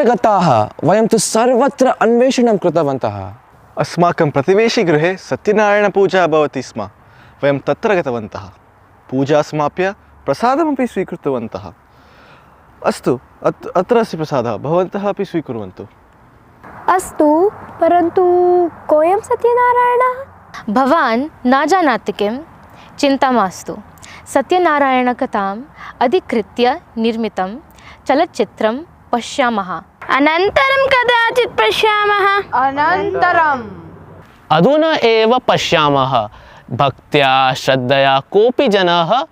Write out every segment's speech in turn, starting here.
गताः, वयं तु सर्वत्र अन्वेषणं कृतवन्तः। अस्माकं प्रतिवेशिगृहे सत्यनारायणपूजा भवति स्म। वयं तत्र गतवन्तः, पूजा समाप्य प्रसादमपि स्वीकृतवन्तः। अस्तु, अत्र अस्ति प्रसादः, भवन्तः अपि स्वीकुर्वन्तु। अस्तु, परन्तु कोऽयं सत्यनारायणः? भवान् न जानाति किं? चिन्ता मास्तु। सत्यनारायणकथाम् अधिकृत्य निर्मितं चलच्चित्रं पश्यामः। अनन्तरं कदाचित् पश्यामः। अनन्तरम् अधुना एव पश्यामः। भक्त्या श्रद्धया कोऽपि जनः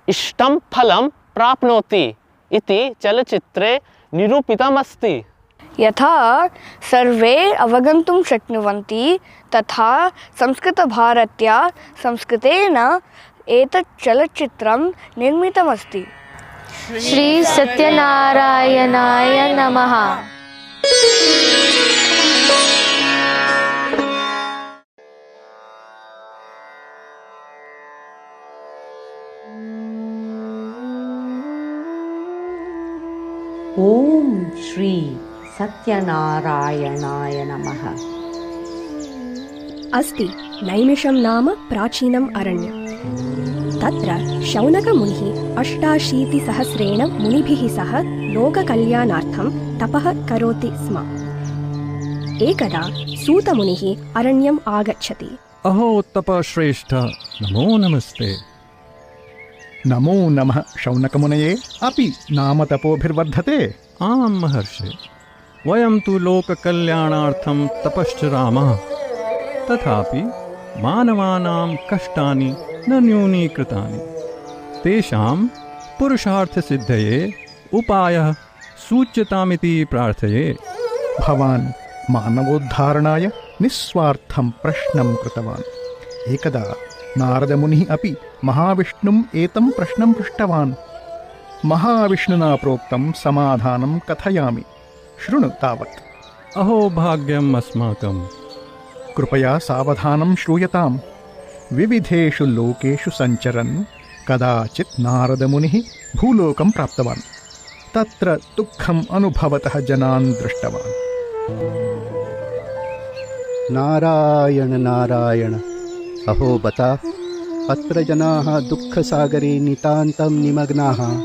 इष्टं फलं प्राप्नोति इति चलच्चित्रे निरूपितमस्ति। यथा सर्वे अवगन्तुं शक्नुवन्ति तथा संस्कृतभारत्या संस्कृतेन एतत् चलच्चित्रं निर्मितमस्ति। श्री सत्यनारायणाय नमः। ओम श्री सत्यनारायणाय नमः। अस्ति नैमिषं नाम प्राचीनम् अरण्यम्। तत्र शौनकमुनिः 88 मुनिभिः सह लोककल्याणार्थं तपः करोति स्म। एकदा सूतमुनिः अरण्यम् आगच्छति। अहो तपश्रेष्ठ, नमो नमस्ते। नमो नमः शौनकमुनये, अपि नाम तपोभिर्वर्धते? आं महर्षि, वयं तु लोककल्याणार्थं तपश्चरामः, तथापि मानवानां कष्टानि न न्यूनीकृतानि। तेषां पुरुषार्थसिद्धये उपायः सूच्यतामिति प्रार्थये। भवान् मानवोद्धारणाय निस्वार्थं प्रश्नं कृतवान्। एकदा नारदमुनिः अपि महाविष्णुम् एतं प्रश्नं पृष्टवान्। महाविष्णुना प्रोक्तं समाधानं कथयामि, शृणु तावत्। अहो भाग्यम् अस्माकम्। कृपया सावधानं श्रूयताम्। विविधेषु लोकेषु सञ्चरन् कदाचित् नारदमुनिः भूलोकं प्राप्तवान्। तत्र दुःखम् अनुभवतः जनान् दृष्टवान्। नारायण नारायण, अहो बता, अत्र जनाः दुःखसागरे नितान्तं निमग्नाः।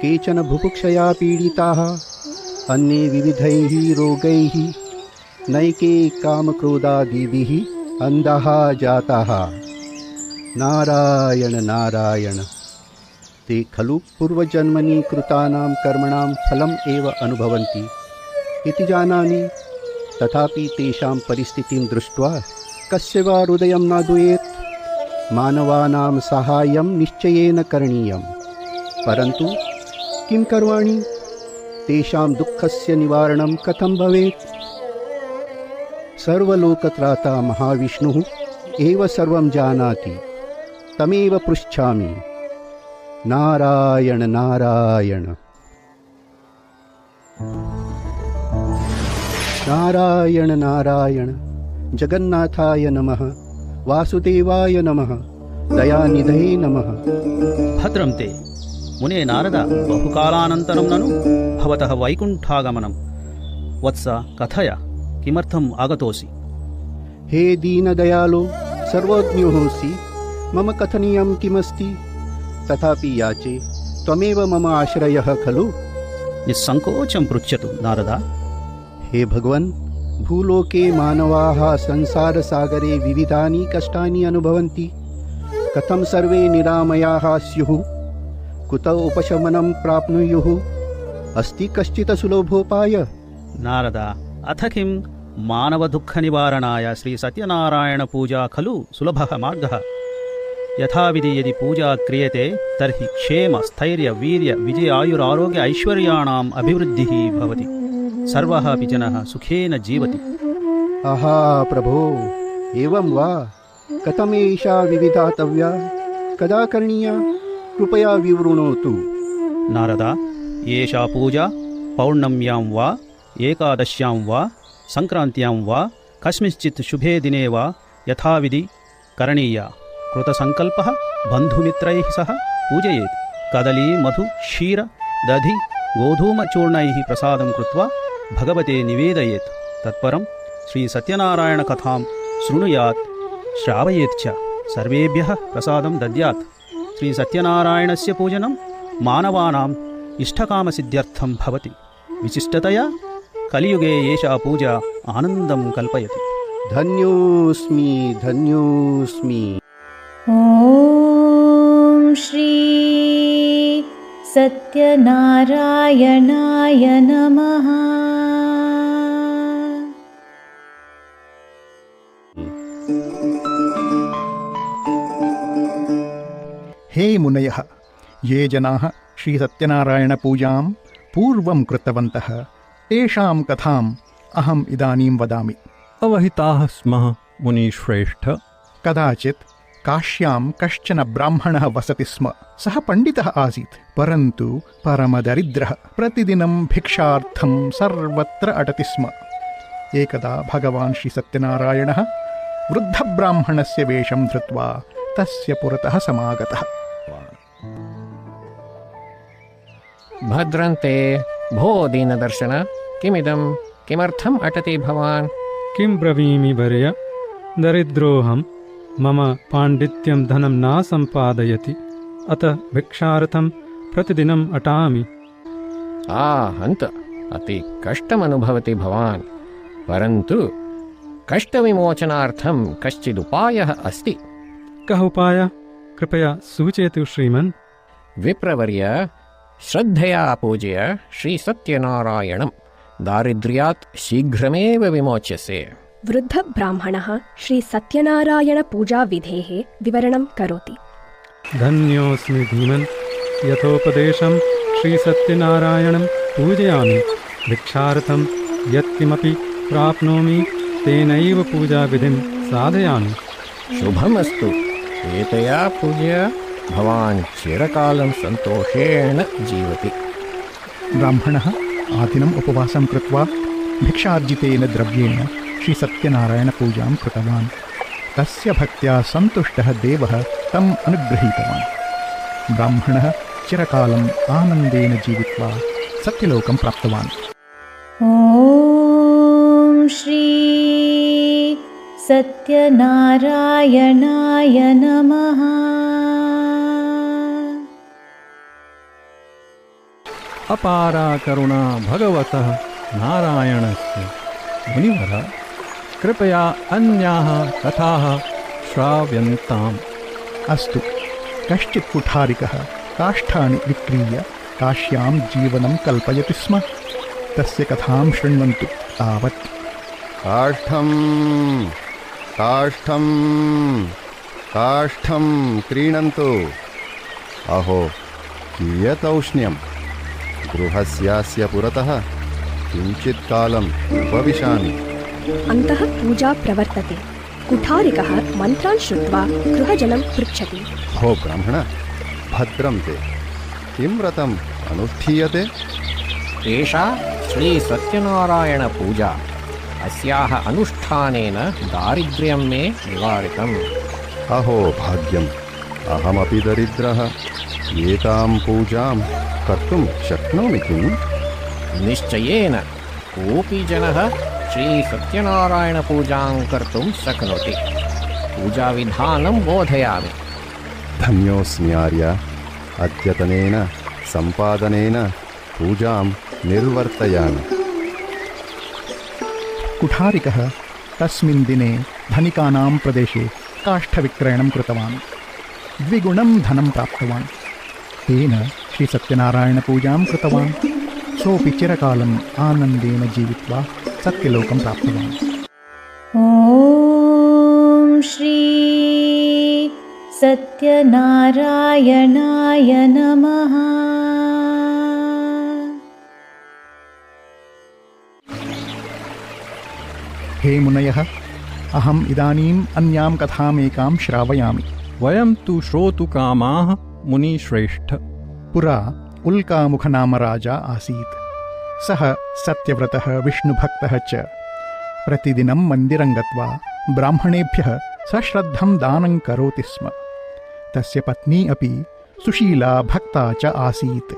केचन बुभुक्षया पीडिताः, अन्ये विविधैः रोगैः, नैके कामक्रोधादिभिः अन्धाः जाताः। नारायण नारायण, ते खलु पूर्वजन्मनि कृतानां कर्मणां फलम् एव अनुभवन्ति इति जानामि। तथापि तेषां परिस्थितिं दृष्ट्वा कस्य वा हृदयं न दूयेत्। मानवानां साहाय्यं निश्चयेन करणीयं, परन्तु किं कर्वाणि? तेषां दुःखस्य निवारणं कथं भवेत्? सर्वलोकत्राता महाविष्णुः एव सर्वं जानाति, तमेव पृच्छामि। नारायण नारायण। नारायण नारायण, जगन्नाथाय नमः, वासुदेवाय नमः, दयानिधये नमः। भद्रं ते मुने नारद, बहुकालानन्तरं ननु भवतः वैकुण्ठागमनं। वत्स, कथय, किमर्थम् आगतोऽसि? हे दीनदयालो, सर्वज्ञोऽसि, मम कथनीयं किमस्ति? तथापि याचे, त्वमेव मम आश्रयः खलु। निस्सङ्कोचं पृच्छतु नारद। हे भगवन्, भूलोके मानवाः संसारसागरे विविधानि कष्टानि अनुभवन्ति। कथं सर्वे निरामयाः स्युः? कुत उपशमनं प्राप्नुयुः? अस्ति कश्चित् सुलभोपाय? नारद, अथ किं? मानवदुःखनिवारणाय श्रीसत्यनारायणपूजा खलु सुलभः मार्गः। यथाविधि यदि पूजा क्रियते तर्हि क्षेम स्थैर्य वीर्य विजय आयुरारोग्य ऐश्वर्याणाम् अभिवृद्धिः भवति। सर्वः अपि जनः सुखेन जीवति। आहा प्रभो, एवं वा? कथम् एषा विविधातव्या? कदा करणीया? कृपया विवृणोतु। नारद, एषा पूजा पौर्णम्यां वा, एकादश्यां वा, संक्रान्त्यां वा, कस्मिंश्चित् शुभे दिने वा यथाविधि करणीया। कृतसङ्कल्पः बन्धुमित्रैः सह पूजयेत्। कदली मधु क्षीर दधि गोधूमचूर्णैः प्रसादं कृत्वा भगवते निवेदयेत्। तत्परं श्रीसत्यनारायणकथां शृणुयात्, श्रावयेत् च। सर्वेभ्यः प्रसादं दद्यात्। श्रीसत्यनारायणस्य पूजनं मानवानाम् इष्टकामसिद्ध्यर्थं भवति। विशिष्टतया कलियुगे एषा पूजा आनन्दं कल्पयति। धन्योऽस्मि धन्योऽस्मि। ॐ श्री सत्यनारायणाय नमः। हे मुनयः, ये जनाः श्रीसत्यनारायणपूजां पूर्वं कृतवन्तः तेषां कथाम् अहम् इदानीं वदामि। अवहिताः स्मः मुनिश्रेष्ठ। कदाचित् काश्यां कश्चन ब्राह्मणः वसति स्म। सः पण्डितः आसीत्, परन्तु परमदरिद्रः। प्रतिदिनं भिक्षार्थं सर्वत्र अटति स्म। एकदा भगवान् श्रीसत्यनारायणः वृद्धब्राह्मणस्य वेषं धृत्वा तस्य पुरतः समागतः। भद्रन्ते भो दीनदर्शन, किमिदं, किमर्थम् अटति भवान्? किं ब्रवीमि वर्य, दरिद्रोऽहं, मम पाण्डित्यं धनं न सम्पादयति, अतः भिक्षार्थं प्रतिदिनम् अटामि। हन्त, अति कष्टमनुभवति भवान्, परन्तु कष्टविमोचनार्थं कश्चिदुपायः अस्ति। कः उपायः? कृपया सूचयतु श्रीमन्। विप्रवर्य, श्रद्धया पूज्य श्रीसत्यनारायणं दारिद्र्यात् शीघ्रमेव विमोच्यसे। वृद्धब्राह्मणः श्रीसत्यनारायणपूजाविधेः विवरणं करोति। धन्योऽस्मि धीमन्, यथोपदेशं श्रीसत्यनारायणं पूजयामि। भिक्षार्थं यत्किमपि प्राप्नोमि तेनैव पूजाविधिं साधयामि। शुभमस्तु। एतया पूज्य भवान् चिरकालं सन्तोषेण जीवति। ब्राह्मणः आदिनम् उपवासं कृत्वा भिक्षार्जितेन द्रव्येण श्रीसत्यनारायणपूजां कृतवान्। तस्य भक्त्या सन्तुष्टः देवः तम् अनुगृहीतवान्। ब्राह्मणः चिरकालम् आनन्देन जीवित्वा सत्यलोकं प्राप्तवान्। ॐ श्री सत्यनारायणाय नमः। अपारा करुणा भगवतः नारायणस्य। मुनिवर, कृपया अन्याः कथाः श्राव्यन्ताम्। अस्तु। कश्चित् कुठारिकः काष्ठानि विक्रीय काश्यां जीवनं कल्पयति स्म। तस्य कथां शृण्वन्तु तावत्। काष्ठं काष्ठं काष्ठं क्रीणन्तु। अहो कियत् औष्ण्यं। गृहस्यास्य पुरतः किञ्चित् कालम् उपविशामि। अन्तः पूजा प्रवर्तते। कुठारिकः मन्त्रान् श्रुत्वा गृहजनं पृच्छति। भो ब्राह्मण, भद्रं ते, किं व्रतम् अनुष्ठीयते? एषा श्रीसत्यनारायणपूजा। अस्याः अनुष्ठानेन दारिद्र्यं मे निवारितम्। अहो भाग्यम्, अहमपि दरिद्रः। एतां पूजां कर्तुं शक्नोमि किम्? निश्चयेन कोऽपि जनः श्रीसत्यनारायणपूजां कर्तुं शक्नोति। पूजाविधानं बोधयामि। धन्योऽस्मि आर्य। अद्यतनेन सम्पादनेन पूजां निर्वर्तयामि। कुठारिकः तस्मिन् दिने धनिकानां प्रदेशे काष्ठविक्रयणं कृतवान्। द्विगुणं धनं प्राप्तवान्। तेन श्रीसत्यनारायणपूजां कृतवान्। सोऽपि चिरकालम् आनन्देन जीवित्वा सत्यलोकं प्राप्तवान्। ॐ श्री सत्यनारायणाय नमः। हे मुनयः, अहम् इदानीम् अन्यां कथामेकां श्रावयामि। वयं तु श्रोतुकामाः मुनिश्रेष्ठ। पुरा उल्कामुखनाम राजा आसीत्। सः सत्यव्रतः विष्णुभक्तः च। प्रतिदिनं मन्दिरं गत्वा ब्राह्मणेभ्यः सश्रद्धं दानं करोति स्म। तस्य पत्नी अपि सुशीला भक्ता च आसीत्।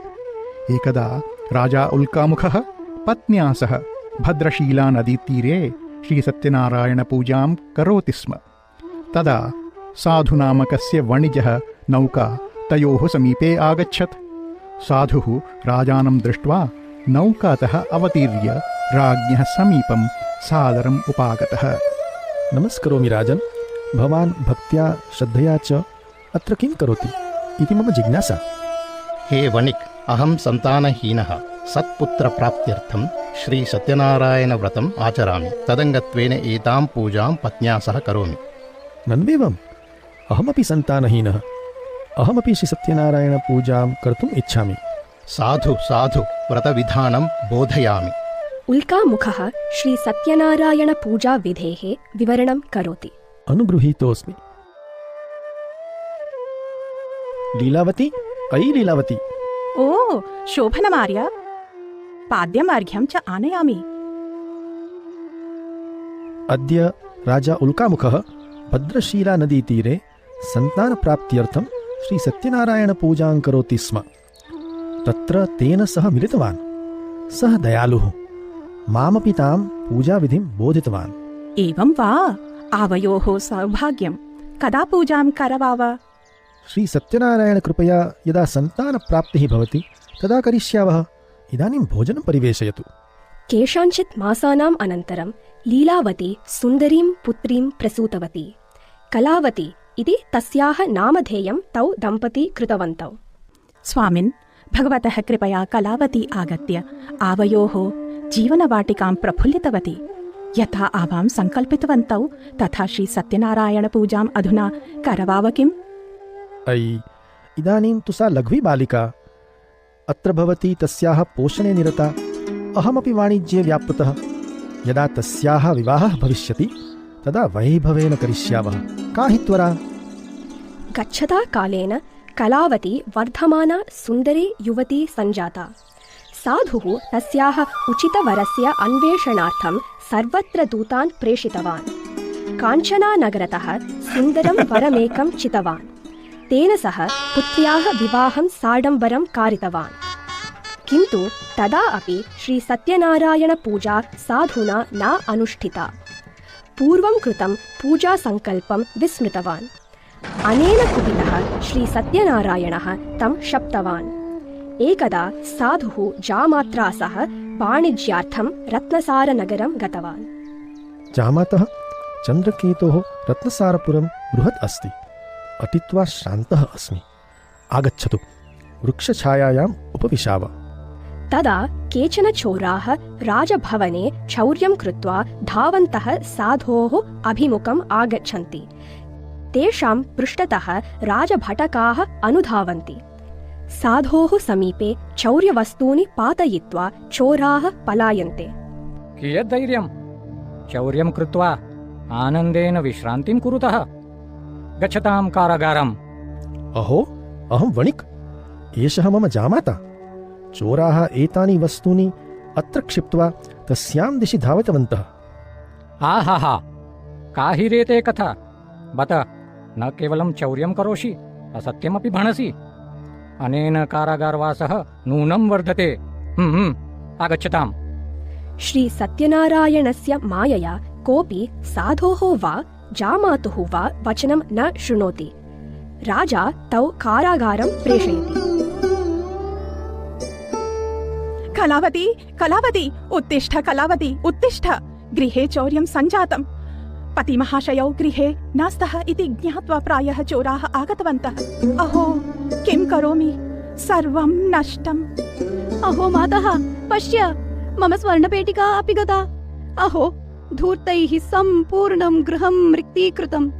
एकदा राजा उल्कामुखः पत्न्या सह भद्रशीलानदीतीरे श्रीसत्यनारायणपूजां करोति स्म। तदा साधुनामकस्य वणिजः नौका तयोः समीपे आगच्छत्। साधुः राजानं दृष्ट्वा नौकातः अवतीर्य राज्ञः समीपं सादरम् उपागतः। नमस्करोमि राजन्, भवान् भक्त्या श्रद्धया च अत्र किं करोति इति मम जिज्ञासा। हे वणिक्, अहं सन्तानहीनः सत्पुत्रप्राप्त्यर्थं श्रीसत्यनारायणव्रतम् आचरामि। तदङ्गत्वेन एतां पूजां पत्न्या सह करोमि। नन्वेवम्, अहमपि सन्तानहीनः, अहमपि श्रीसत्यनारायणपूजां कर्तुम् इच्छामि। साधु साधु, व्रतविधानं बोधयामि। उल्कामुखः श्रीसत्यनारायणपूजाविधेः विवरणं करोति। अनुगृहीतोऽस्मि। लीलावती, अयि लीलावती। ओ शोभनमार्य, पाद्यमार्घ्यं च आनयामि। अद्य राजा उल्कामुखः भद्रशीलानदीतीरे सन्तानप्राप्त्यर्थं श्रीसत्यनारायणपूजां करोति स्म। तत्र तेन सह मिलितवान्। सः दयालुः, मामपि तां पूजाविधिं बोधितवान्। एवं वा, आवयोः सौभाग्यं। कदा पूजां करवाव? श्रीसत्यनारायणकृपया यदा सन्तानप्राप्तिः भवति तदा करिष्यावः। इदानीं भोजनं परिवेशयतु। केषाञ्चित् मासानाम् अनन्तरं लीलावती सुन्दरीं पुत्रीं प्रसूतवती। कलावती इति तस्याः नामधेयं तौ दम्पती कृतवन्तौ। स्वामिन्, भगवतः कृपया कलावती आगत्य आवयोः जीवनवाटिकां प्रफुल्लितवती। यथा आवां सङ्कल्पितवन्तौ तथा श्रीसत्यनारायणपूजाम् अधुना करवाव किम्? अयि, इदानीं तु सा लघ्वी बालिका। अत्र भवती तस्याः पोषणे निरता। अहमपि वाणिज्ये व्यापृतः। यदा तस्याः विवाहः भविष्यति तदा वैभवेन करिष्यावः। का हि त्वरा? गच्छता कालेन कलावती वर्धमाना सुन्दरी युवती सञ्जाता। साधुः तस्याः उचितवरस्य अन्वेषणार्थं सर्वत्र दूतान् प्रेषितवान्। काञ्चनानगरतः सुन्दरं वरमेकं चितवान्। तेन सह पुत्र्याः विवाहं साडम्बरं कारितवान्। किन्तु तदा अपि श्रीसत्यनारायणपूजा साधुना न अनुष्ठिता। पूर्वं कृतं पूजासङ्कल्पं विस्मृतवान्। अनेन कुपितः श्रीसत्यनारायणः तं शप्तवान्। एकदा साधुः जामात्रा सह वाणिज्यार्थं रत्नसारनगरं गतवान्। जामातः चन्द्रकेतोः रत्नसारपुरं बृहत् अस्ति। अटित्वा श्रान्तः अस्मि। आगच्छतु, वृक्षछायायाम् उपविशाव। तदा केचन चोराः राजभवने चौर्यं कृत्वा धावन्तः साधोः अभिमुखम् आगच्छन्ति। तेषां पृष्ठतः राजभटकाः अनुधावन्ति। साधोः समीपे चौर्यवस्तूनि पातयित्वा चोराः पलायन्ते। कियत् धैर्यं! चौर्यं कृत्वा आनन्देन विश्रान्तिं कुरुतः। गच्छतां कारागारम्। अहो, अहं वणिक्, एषः मम जामाता। चोराः एतानि वस्तूनि अत्र क्षिप्त्वा तस्यां दिशि धावितवन्तः। आहाहा, का हि रेते कथा। बत, न केवलं चौर्यं करोषि, असत्यमपि भणसि। अनेन कारागारवासः नूनं वर्धते। आगच्छताम्। श्रीसत्यनारायणस्य मायया कोऽपि साधोः वा जामातुः वा वचनं न शृणोति। राजा तौ कारागारं प्रेषयति। कलावती, कलावती, उत्तिष्ठ कलावती, उत्तिष्ठ। गृहे चौर्यं सञ्जातम्। पतिमहाशयौ गृहे नास्तः इति ज्ञात्वा प्रायः चोराः आगतवन्तः। अहो, किं करोमि? सर्वं नष्टम्। अहो मातः, पश्य, मम स्वर्णपेटिका अपि गता। अहो, धूर्तैः सम्पूर्णं गृहं रिक्तीकृतं।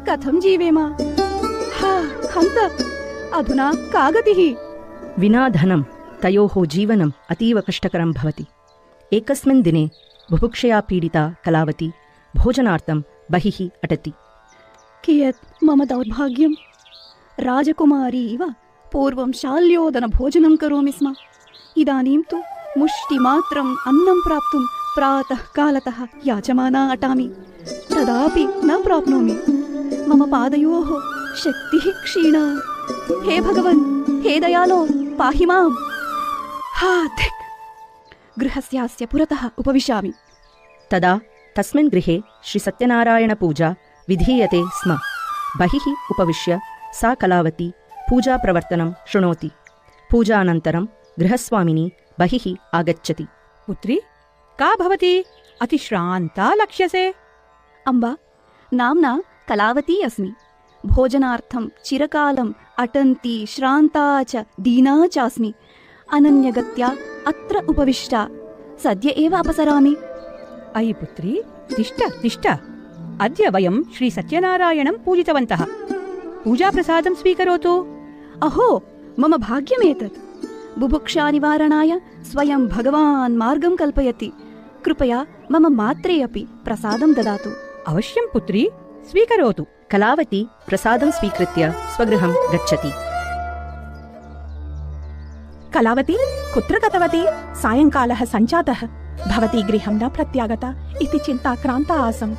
कथं जीवेम? हन्त, अधुना का गतिः? विना धनं तयोः जीवनम् अतीव कष्टकरं भवति। एकस्मिन् दिने बुभुक्षया पीडिता कलावती भोजनार्थं बहिः अटति। कियत् मम दौर्भाग्यं! राजकुमारी इव पूर्वं शाल्योदनभोजनं करोमि स्म। इदानीं तु मुष्टिमात्रम् अन्नं प्राप्तुं प्रातः कालतः याचमाना अटामि। तदापि न प्राप्नोमि। मम पादयोः शक्तिः क्षीणा। हे भगवन्, हे दयालो, पाहि माम्। गृहस्यास्य पुरतः उपविशामि। तदा तस्मिन् गृहे श्रीसत्यनारायणपूजा विधीयते स्म। बहिः उपविश्य सा कलावती पूजाप्रवर्तनं शृणोति। पूजानन्तरं गृहस्वामिनी बहिः आगच्छति। पुत्री, का भवती अतिश्रान्ता लक्ष्यसे? अम्बा, नाम्ना कलावती अस्मि। भोजनार्थं चिरकालम् अटन्ती श्रान्ता च दीना चास्मि। अनन्यगत्या अत्र उपविष्टा सद्य एव अपसरामि। अयि पुत्री, तिष्ठ तिष्ठ। अद्य वयं श्रीसत्यनारायणं पूजितवन्तः। पूजाप्रसादं स्वीकरोतु। अहो, मम भाग्यमेतत्। बुभुक्षानिवारणाय स्वयं भगवान् मार्गं कल्पयति। कृपया मम मात्रे अपि प्रसादं ददातु। अवश्यं पुत्री, स्वीकरोतु। कलावती प्रसादं स्वीकृत्य स्वगृहं गच्छति। कलावती, कुत्र गतवती? सायङ्कालः सञ्जातः, भवती गृहं न प्रत्यागता इति चिन्ताक्रान्ता आसम्।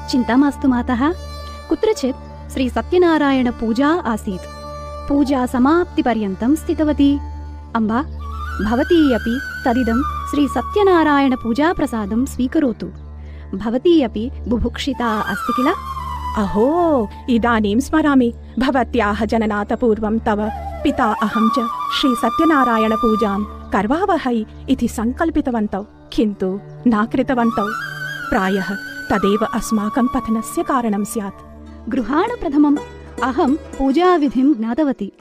चिन्ता मास्तु मातः। कुत्रचित् श्रीसत्यनारायणपूजा आसीत्। पूजा समाप्तिपर्यन्तं स्थितवती। अम्बा, भवती अपि तदिदं श्रीसत्यनारायणपूजाप्रसादं स्वीकरोतु। भवती अपि बुभुक्षिता अस्ति किल? अहो, इदानीं स्मरामि। भवत्याः जननात् पूर्वं तव पिता अहं च श्रीसत्यनारायणपूजां कर्वावहै इति सङ्कल्पितवन्तौ, किन्तु न कृतवन्तौ। प्रायः तदेव अस्माकं पतनस्य कारणं स्यात्। गृहाणप्रथमम् अहं पूजाविधिं ज्ञातवती।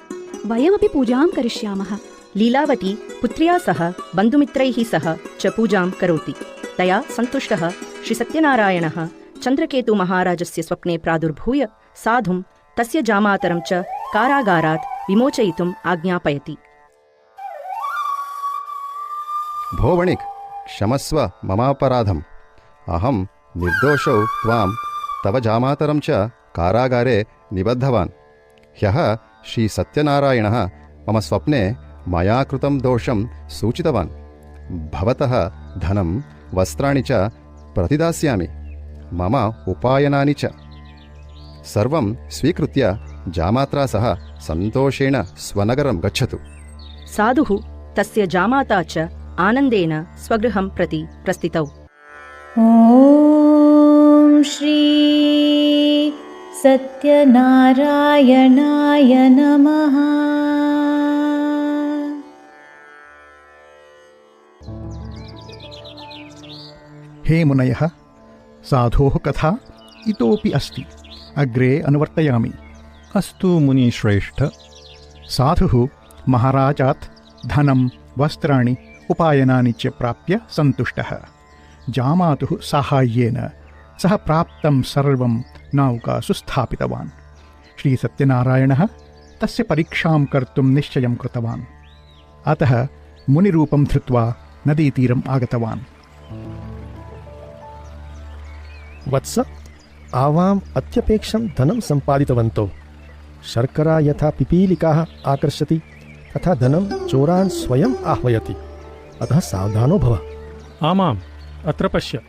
वयमपि पूजां करिष्यामः। लीलावती पुत्र्या सह बन्धुमित्रैः सह च पूजां करोति। तया सन्तुष्टः श्रीसत्यनारायणः चन्द्रकेतुमहाराजस्य स्वप्ने प्रादुर्भूय साधुं तस्य जामातरं च कारागारात् विमोचयितुम् आज्ञापयति। भो वणिक्, क्षमस्व ममापराधम्। अहं निर्दोषौ त्वां तव जामातरं च कारागारे निबद्धवान्। ह्यः श्रीसत्यनारायणः मम स्वप्ने मया कृतं दोषं सूचितवान्। भवतः धनं वस्त्राणि च प्रतिदास्यामि। मम उपायनानि च सर्वं स्वीकृत्य जामात्रा सह सन्तोषेण स्वनगरं गच्छतु। साधुः तस्य जामाता च आनन्देन स्वगृहं प्रति प्रस्थितौ। ॐ श्री सत्यनारायणाय नमः। हे मुनयः, साधोः कथा इतोपि अस्ति, अग्रे अनुवर्तयामि। अस्तु मुनिश्रेष्ठ। साधुः महाराजात् धनं वस्त्राणि उपायनानि च प्राप्य सन्तुष्टः। जामातुः साहाय्येन सः प्राप्तं सर्वं नौकासु स्थापितवान्। श्रीसत्यनारायणः तस्य परीक्षां कर्तुं निश्चयं कृतवान्। अतः मुनिरूपं धृत्वा नदीतीरम् आगतवान्। वत्स, आवाम् अत्यपेक्षं धनं सम्पादितवन्तौ। शर्करा यथा पिपीलिकाः आकर्षति तथा धनं चोरान् स्वयम् आह्वयति। अतः सावधानो भव। आमाम्, अत्र पश्य,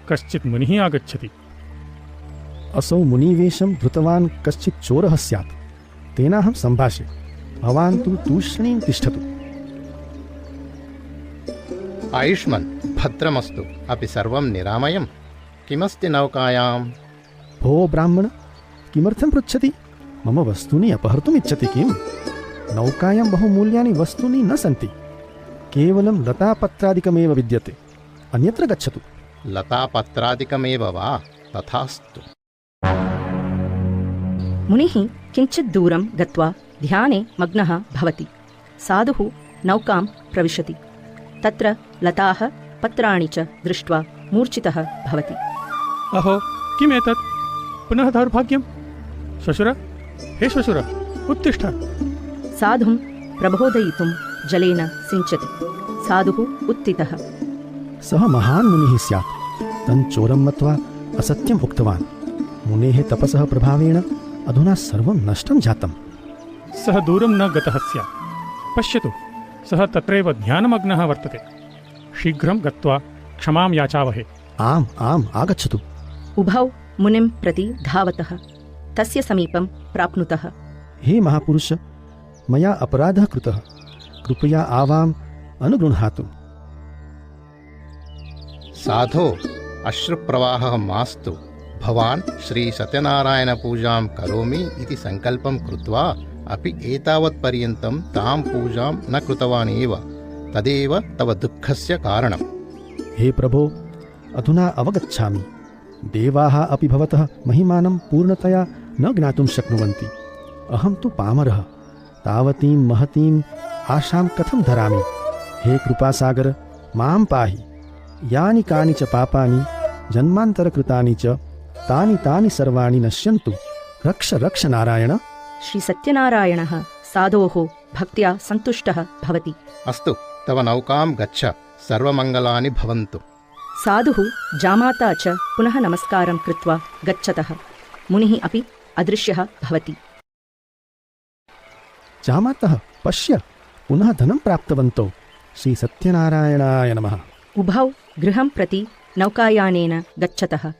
कश्चित् मुनिः आगच्छति। असौ मुनिवेशं धृतवान् कश्चित् चोरः स्यात्। तेनाहं सम्भाषे। भवान् तु तूष्णीं तिष्ठतु। आयुष्मन्, भद्रमस्तु। अपि सर्वं निरामयम्? किमस्ति नौकायाम्? भो ब्राह्मण, किमर्थं पृच्छति? मम वस्तूनि अपहर्तुम् इच्छति किम्? नौकायां बहुमूल्यानि वस्तूनि न सन्ति। केवलं लतापत्रादिकमेव विद्यते। अन्यत्र गच्छतु। लतापत्रादिकमेव वा? तथास्तु। मुनिः किञ्चित् दूरं गत्वा ध्याने मग्नः भवति। साधुः नौकां प्रविशति। तत्र लताः पत्राणि च दृष्ट्वा मूर्छितः भवति। अहो, किमेतत्? पुनः दौर्भाग्यं? श्वशुर, हे श्वशुर, उत्तिष्ठ। साधुं प्रबोधयितुं जलेन सिञ्चति। साधुः उत्थितः। सः महान् मुनिः स्यात्। तं चोरं मत्वा असत्यम् उक्तवान्। मुनेः तपसः प्रभावेण अधुना सर्वं नष्टं जातम्। सः दूरं न गतः स्यात्। पश्यतु, सः तत्रैव ध्यानमग्नः वर्तते। शीघ्रं गत्वा क्षमां याचावहे। आम् आम्, आगच्छतु। उभौ मुनिं प्रति धावतः तस्य समीपं प्राप्नुतः। हे महापुरुष, मया अपराधः कृतः। कृपया आवाम् अनुगृह्णातु। साधो अश्रुप्रवाहः मास्तु। भवान् श्रीसत्यनारायणपूजां करोमि इति सङ्कल्पं कृत्वा अपि एतावत्पर्यन्तं तां पूजां न कृतवान् एव। तदेव तव दुःखस्य कारणम्। हे प्रभो, अधुना अवगच्छामि। देवाः अपि भवतः महिमानं पूर्णतया न ज्ञातुं शक्नुवन्ति। अहं तु पामरः, तावतीं महतीम् आशां कथं धरामि। हे कृपासागर, मां पाहि। यानि कानि च पापानि जन्मान्तरकृतानि च तानि सर्वाणि नश्यन्तु। रक्ष रक्ष नारायण। श्री सत्यनारायणः साधोः भक्त्या सन्तुष्टः भवति। अस्तु, तव नौकां गच्छ, सर्वमङ्गलानि भवन्तु। साधुः जामाता च पुनः नमस्कारं कृत्वा गच्छतः मुनिः अपि अदृश्यः भवति। जामातः पश्य, पुनः धनं प्राप्तवन्तौ। श्री सत्यनारायणाय नमः। उभौ गृहं प्रति नौकायानेन गच्छतः।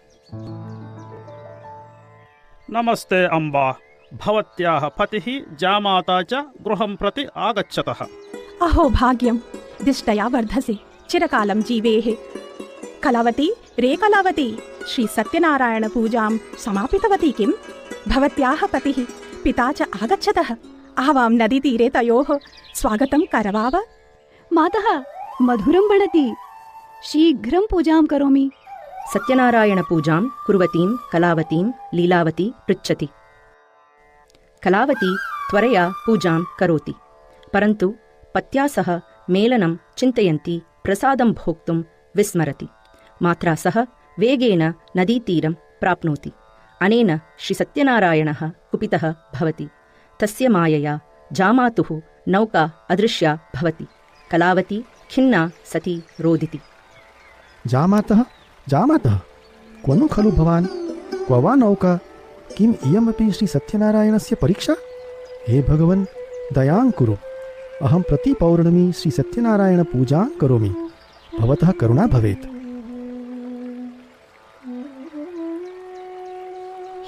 नमस्ते अम्बा। भवत्याः पतिः जामाता च गृहं प्रति आगच्छतः। अहो भाग्यं, दिष्टया वर्धसे, चिरकालं जीवेः। कलावती, रे कलावती, श्री सत्यनारायण पूजां समापितवती किम्? भवत्याः पतिः पिता च आगच्छतः। आवां नदीतीरे तयोः स्वागतं करवाव। मातः मधुरं वणति, शीघ्रं पूजां करोमि। सत्यनारायणपूजां कुर्वतीं कलावतीं लीलावती पृच्छति। कलावती त्वरया पूजां करोति, परन्तु पत्या सह मेलनं चिन्तयन्ती प्रसादं भोक्तुं विस्मरति। मात्रा सह वेगेन नदीतीरं प्राप्नोति। अनेन श्रीसत्यनारायणः कुपितः भवति। तस्य मायया जामातुः नौका अदृश्या भवति। कलावती खिन्ना सती रोदिति। जामातः, जामातः, क्वनु खलु भवान्? क्व वा नौका? किम् इयमपि श्री सत्यनारायणस्य परीक्षा? हे भगवन्, दयां कुरु। अहं प्रति पौर्णमी श्री सत्यनारायण पूजां करोमि। भवतः करुणा भवेत्।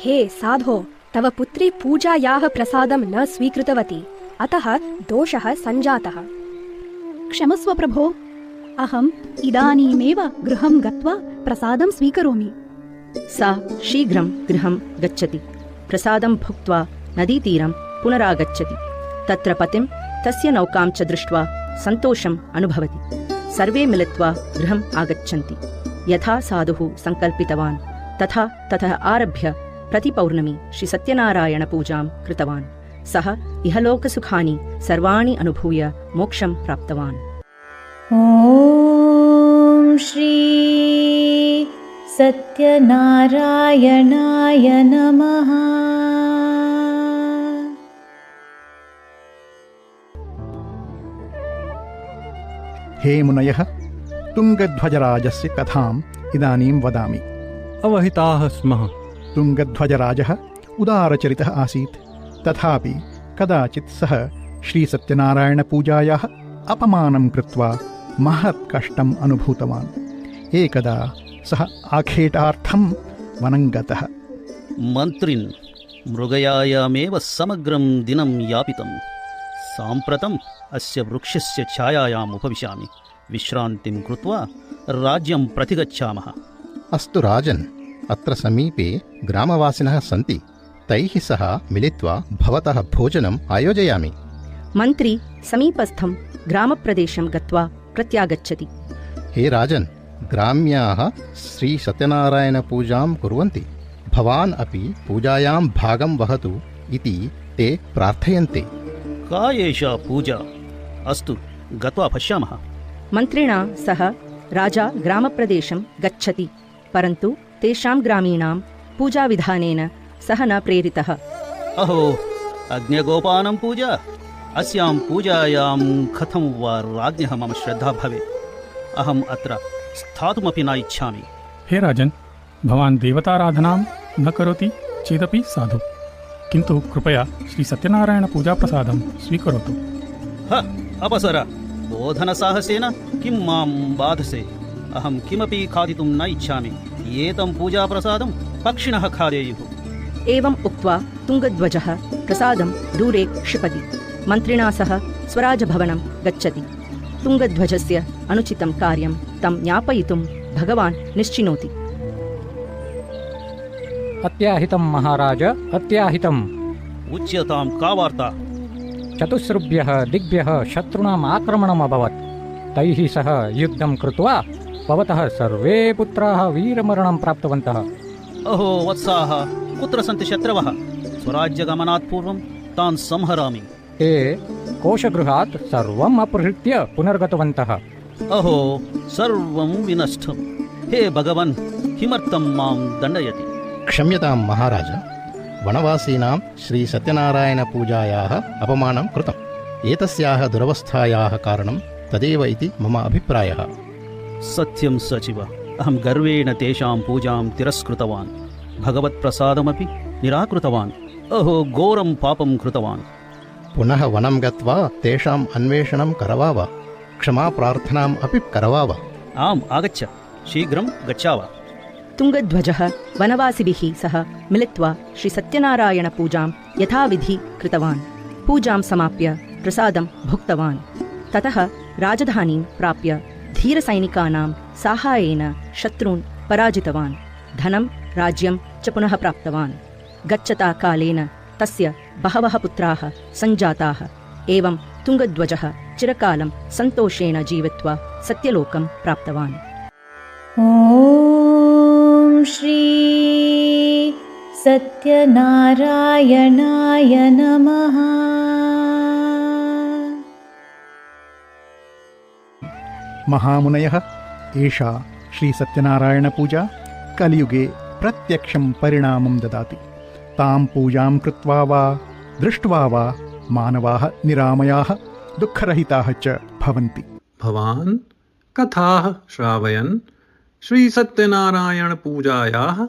हे साधो, तव पुत्री पूजायाः प्रसादं न स्वीकृतवती, अतः दोषः सञ्जातः। क्षमस्व प्रभो, अहम् इदानीमेव गृहं गत्वा प्रसादं स्वीकरोमि। सा शीघ्रं गृहं गच्छति। प्रसादं भुक्त्वा नदीतीरं पुनरागच्छति। तत्र पतिं तस्य नौकां च दृष्ट्वा सन्तोषम् अनुभवति। सर्वे मिलित्वा गृहम् आगच्छन्ति। यथा साधुः सङ्कल्पितवान् तथा ततः आरभ्य प्रतिपौर्णमी श्री सत्यनारायण पूजां कृतवान्। सः इहलोकसुखानि सर्वाणि अनुभूय मोक्षं प्राप्तवान्। ॐ श्री सत्यनारायणाय नमः। हे मुनयः, तुङ्गध्वजराजस्य कथाम् इदानीं वदामि। अवहिताः स्मः। तुङ्गध्वजराजः उदारचरितः आसीत्। तथापि कदाचित् सः श्रीसत्यनारायणपूजायाः अपमानं कृत्वा महत् कष्टम् अनुभूतवान्। एकदा सः आखेटार्थं वनं गतः। मन्त्रिन् मृगयायामेव समग्रं दिनं यापितं। साम्प्रतम् अस्य वृक्षस्य छायायाम् उपविशामि। विश्रान्तिं कृत्वा राज्यं प्रति गच्छामः। अस्तु राजन्, अत्र समीपे ग्रामवासिनः सन्ति। तैः सह मिलित्वा भवतः भोजनम् आयोजयामि। मन्त्री समीपस्थं ग्रामप्रदेशं गत्वा प्रत्यागच्छति। हे राजन्, ग्राम्याः श्रीसत्यनारायणपूजां कुर्वन्ति। भवान् अपि पूजायां भागं वहतु इति ते प्रार्थयन्ते। का एषा पूजा? अस्तु, गत्वा पश्यामः। मन्त्रिणा सह राजा ग्रामप्रदेशं गच्छति, परन्तु तेषां ग्रामीणां पूजाविधानेन सः न प्रेरितः। अहो, अग्न्यगोपानं पूजा? अस्यां पूजायां कथं वा राज्ञः मम श्रद्धा भवेत्? अहम् अत्र स्थातुमपि न इच्छामि। हे राजन्, भवान् देवताराधनां न करोति चेदपि साधु, किन्तु कृपया श्री सत्यनारायणपूजाप्रसादं स्वीकरोतु। ह अपसर, बोधनसाहसेन किं मां बाधसे? अहं किमपि खादितुं न इच्छामि। एतं पूजाप्रसादं पक्षिणः खादेयुः। एवम् उक्त्वा तुङ्गध्वजः प्रसादं दूरे क्षिपति। मन्त्रिणा सह स्वराजभवनं गच्छति। तुङ्गध्वजस्य अनुचितं कार्यं तं ज्ञापयितुं भगवान् निश्चिनोति। अत्याहितं महाराज अत्याहितम्। उच्यतां का वार्ता? चतुस्रुभ्यः दिग्भ्यः शत्रूणाम् आक्रमणम् अभवत्। तैः सह युद्धं कृत्वा भवतः सर्वे पुत्राः वीरमरणं प्राप्तवन्तः। अहो वत्साः, कुत्र सन्ति शत्रवः? स्वराज्यगमनात् पूर्वं तान् संहरामि। ते कोशगृहात् सर्वम् अपहृत्य पुनर्गतवन्तः। अहो सर्वं विनष्टं। हे भगवन्, किमर्थं मां दण्डयति? क्षम्यतां महाराज, वनवासीनां श्रीसत्यनारायणपूजायाः अपमानं कृतम्। एतस्याः दुरवस्थायाः कारणं तदेव इति मम अभिप्रायः। सत्यं सचिव, अहं गर्वेण तेषां पूजां तिरस्कृतवान्, भगवत्प्रसादमपि निराकृतवान्। अहो घोरं पापं कृतवान्। पुनः वनं गत्वा तेषाम् अन्वेषणं करवाव, क्षमाप्रार्थनाम् अपि करवाव। आम्, आगच्छ, शीघ्रं गच्छाव। तुङ्गध्वजः वनवासिभिः सह मिलित्वा श्रीसत्यनारायणपूजां यथाविधि कृतवान्। पूजां समाप्य प्रसादं भुक्तवान्। ततः राजधानीं प्राप्य धीरसैनिकानां साहाय्येन शत्रून् पराजितवान्। धनं राज्यं च पुनः प्राप्तवान्। गच्छता कालेन तस्य बहवः पुत्राः सञ्जाताः। एवं तुङ्गध्वजः चिरकालं सन्तोषेण जीवित्वा सत्यलोकं प्राप्तवान्। ॐ श्री सत्यनारायणाय नमः। महामुनयः, एषा श्रीसत्यनारायणपूजा कलियुगे प्रत्यक्षं परिणामं ददाति। तां पूजां कृत्वा वा दृष्ट्वा वा मानवाः निरामयाः दुःखरहिताः च भवन्ति। भवान् कथाः श्रावयन् श्रीसत्यनारायणपूजायाः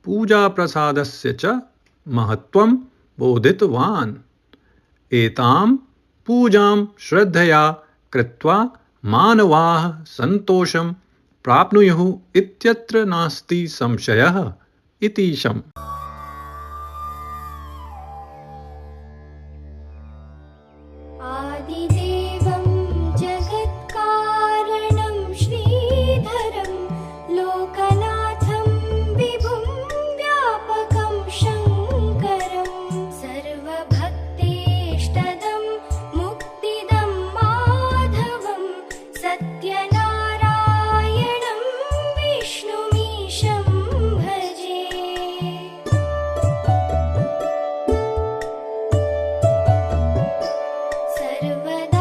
पूजाप्रसादस्य च महत्त्वं बोधितवान्। एतां पूजां श्रद्धया कृत्वा मानवाः सन्तोषं प्राप्नुयुः इत्यत्र नास्ति संशयः इतीशम्। आदिदेवं जगत्कारणं श्रीधरं लोकनाथं विभुं व्यापकं शङ्करं सर्वभक्तेष्टदं मुक्तिदं माधवं सत्यनारायणं विष्णुमीशं भजे। सर्वदा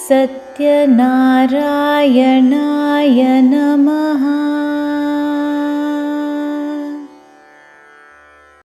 सत्यनारायणाय नमः।